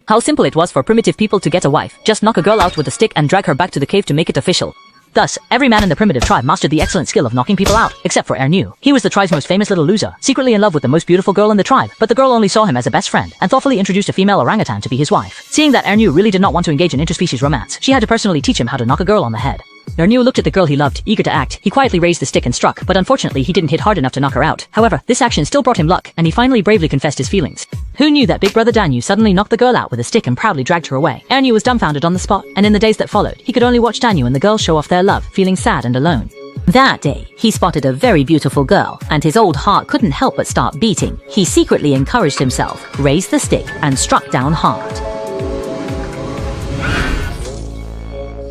How simple it was for primitive people to get a wife. Just knock a girl out with a stick and drag her back to the cave to make it official. Thus, every man in the primitive tribe mastered the excellent skill of knocking people out, except for Ernu. He was the tribe's most famous little loser, secretly in love with the most beautiful girl in the tribe, but the girl only saw him as a best friend, and thoughtfully introduced a female orangutan to be his wife. Seeing that Ernu really did not want to engage in interspecies romance, she had to personally teach him how to knock a girl on the head. Ernu looked at the girl he loved, eager to act. He quietly raised the stick and struck, but unfortunately he didn't hit hard enough to knock her out. However, this action still brought him luck, and he finally bravely confessed his feelings. Who knew that big brother Danu suddenly knocked the girl out with a stick and proudly dragged her away? Ernu was dumbfounded on the spot, and in the days that followed, he could only watch Danu and the girl show off their love, feeling sad and alone. That day, he spotted a very beautiful girl, and his old heart couldn't help but start beating. He secretly encouraged himself, raised the stick, and struck down hard.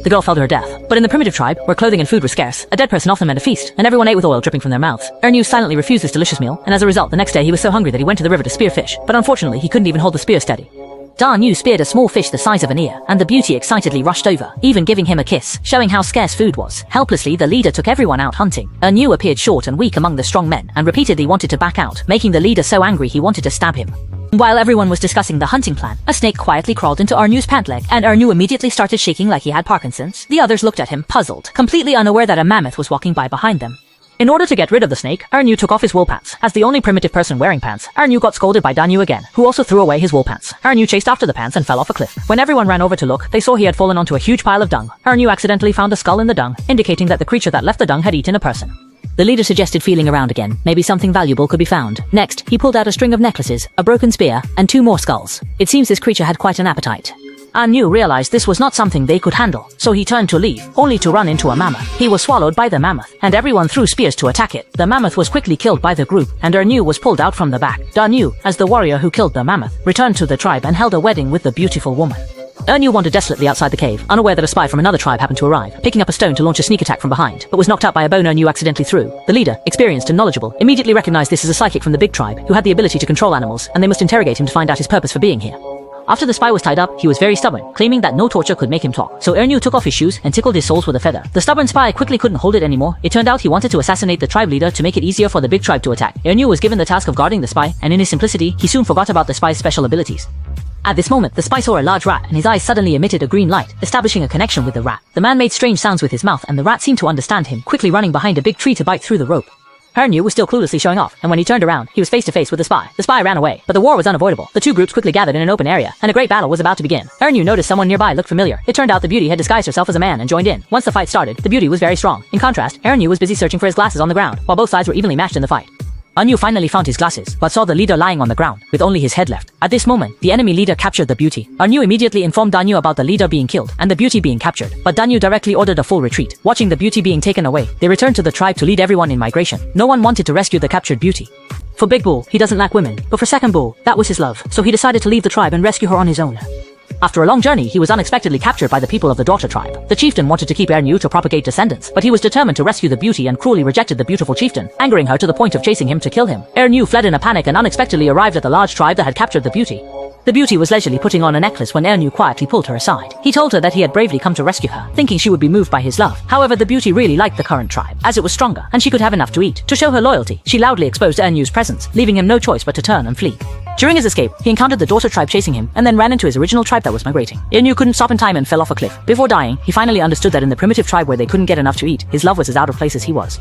The girl fell to her death. But in the primitive tribe, where clothing and food were scarce, a dead person often meant a feast, and everyone ate with oil dripping from their mouths. Ernu silently refused this delicious meal, and as a result, the next day he was so hungry that he went to the river to spear fish, but unfortunately he couldn't even hold the spear steady. Danu speared a small fish the size of an ear, and the beauty excitedly rushed over, even giving him a kiss, showing how scarce food was. Helplessly, the leader took everyone out hunting. Ernu appeared short and weak among the strong men, and repeatedly wanted to back out, making the leader so angry he wanted to stab him. While everyone was discussing the hunting plan, a snake quietly crawled into Ernu's pant leg, and Ernu immediately started shaking like he had Parkinson's. The others looked at him, puzzled, completely unaware that a mammoth was walking by behind them. In order to get rid of the snake, Ernu took off his wool pants. As the only primitive person wearing pants, Ernu got scolded by Danu again, who also threw away his wool pants. Ernu chased after the pants and fell off a cliff. When everyone ran over to look, they saw he had fallen onto a huge pile of dung. Ernu accidentally found a skull in the dung, indicating that the creature that left the dung had eaten a person. The leader suggested feeling around again. Maybe something valuable could be found. Next, he pulled out a string of necklaces, a broken spear, and 2 more skulls. It seems this creature had quite an appetite. Ernu realized this was not something they could handle, so he turned to leave, only to run into a mammoth. He was swallowed by the mammoth, and everyone threw spears to attack it. The mammoth was quickly killed by the group, and Ernu was pulled out from the back. Danu, as the warrior who killed the mammoth, returned to the tribe and held a wedding with the beautiful woman. Ernu wandered desolately outside the cave, unaware that a spy from another tribe happened to arrive, picking up a stone to launch a sneak attack from behind, but was knocked out by a bone Ernu accidentally threw. The leader, experienced and knowledgeable, immediately recognized this as a psychic from the big tribe, who had the ability to control animals, and they must interrogate him to find out his purpose for being here. After the spy was tied up, he was very stubborn, claiming that no torture could make him talk. So Ernu took off his shoes and tickled his soles with a feather. The stubborn spy quickly couldn't hold it anymore. It turned out he wanted to assassinate the tribe leader to make it easier for the big tribe to attack. Ernu was given the task of guarding the spy, and in his simplicity, he soon forgot about the spy's special abilities. At this moment, the spy saw a large rat, and his eyes suddenly emitted a green light, establishing a connection with the rat. The man made strange sounds with his mouth, and the rat seemed to understand him, quickly running behind a big tree to bite through the rope. Ernu was still cluelessly showing off, and when he turned around, he was face to face with the spy. The spy ran away, but the war was unavoidable. The 2 groups quickly gathered in an open area, and a great battle was about to begin. Ernu noticed someone nearby looked familiar. It turned out the beauty had disguised herself as a man and joined in. Once the fight started, the beauty was very strong. In contrast, Ernu was busy searching for his glasses on the ground, while both sides were evenly matched in the fight. Ernu finally found his glasses, but saw the leader lying on the ground, with only his head left. At this moment, the enemy leader captured the beauty. Ernu immediately informed Danu about the leader being killed, and the beauty being captured, but Danu directly ordered a full retreat. Watching the beauty being taken away, they returned to the tribe to lead everyone in migration. No one wanted to rescue the captured beauty. For Big Bull, he doesn't lack women, but for Second Bull, that was his love, so he decided to leave the tribe and rescue her on his own. After a long journey, he was unexpectedly captured by the people of the daughter tribe. The chieftain wanted to keep Ernu to propagate descendants, but he was determined to rescue the beauty and cruelly rejected the beautiful chieftain, angering her to the point of chasing him to kill him. Ernu fled in a panic and unexpectedly arrived at the large tribe that had captured the beauty. The beauty was leisurely putting on a necklace when Ernu quietly pulled her aside. He told her that he had bravely come to rescue her, thinking she would be moved by his love. However, the beauty really liked the current tribe, as it was stronger, and she could have enough to eat. To show her loyalty, she loudly exposed Ernu's presence, leaving him no choice but to turn and flee. During his escape, he encountered the daughter tribe chasing him, and then ran into his original tribe that was migrating. Ernu couldn't stop in time and fell off a cliff. Before dying, he finally understood that in the primitive tribe where they couldn't get enough to eat, his love was as out of place as he was.